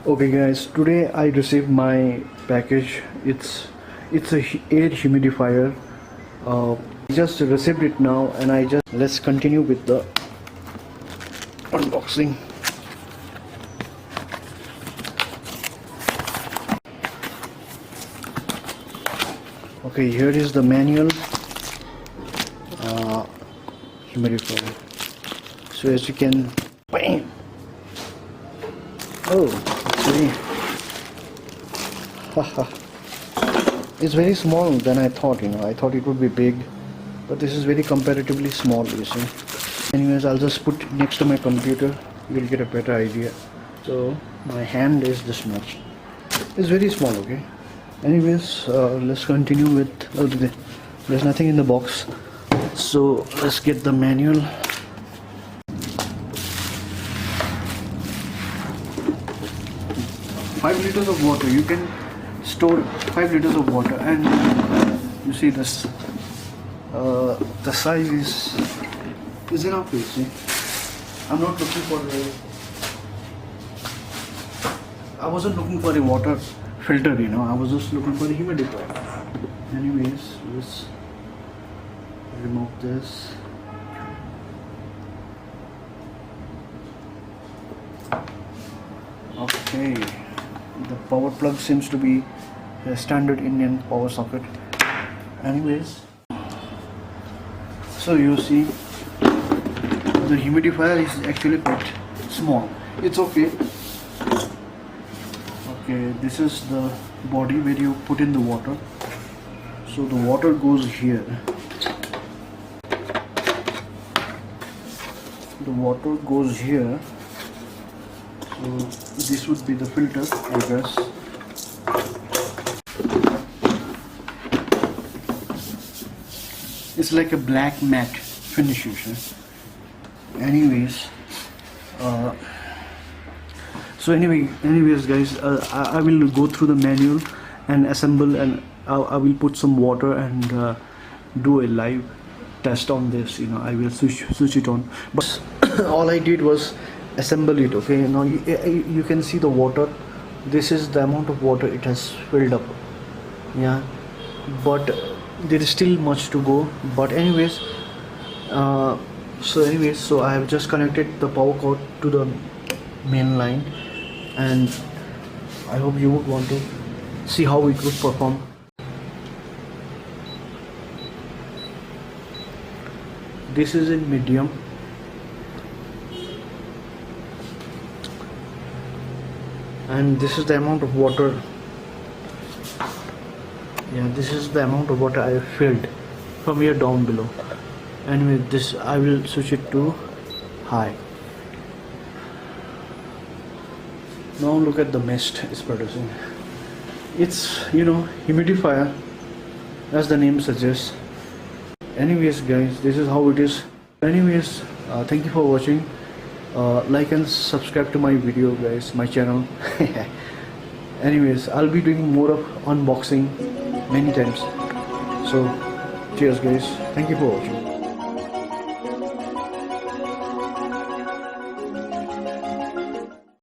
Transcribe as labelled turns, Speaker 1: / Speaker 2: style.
Speaker 1: Okay guys, today I received my package. It's a air humidifier. I just received it now, and let's continue with the unboxing. Okay, here is the manual humidifier. So as you can, bam! Oh, it's very small than I thought. I thought it would be big, but this is very comparatively small, you see. Anyways, I'll just put it next to my computer. You'll get a better idea. So my hand is this much. It's very small. Okay. Anyways, let's continue with. There's nothing in the box, so let's get the manual. 5 liters of water. You can store 5 liters of water, and you see this. The size is enough. You see, I'm not looking for I wasn't looking for a water filter. I was just looking for a humidifier. Anyways, let's remove this. Okay. The power plug seems to be a standard Indian power socket. Anyways, so you see the humidifier is actually quite small. It's okay. Okay, this is the body where you put in the water. So the water goes here. The water goes here. So this would be the filter, I guess. It's like a black matte finish. Anyways, anyways guys, I will go through the manual and assemble, and I will put some water and do a live test on this. I will switch it on, but all I did was assemble it. Okay, now you can see the water. This is the amount of water it has filled up. Yeah, but there is still much to go. But anyways, so I have just connected the power cord to the main line, and I hope you would want to see how it would perform. This is in medium. And this is the amount of water. Yeah, this is the amount of water I have filled from here down below. Anyway, this I will switch it to high. Now look at the mist it's producing. It's humidifier, as the name suggests. Anyways guys, this is how it is. Anyways, thank you for watching. Like and subscribe to my video, guys, my channel. Anyways, I'll be doing more of unboxing many times. So cheers guys, thank you for watching.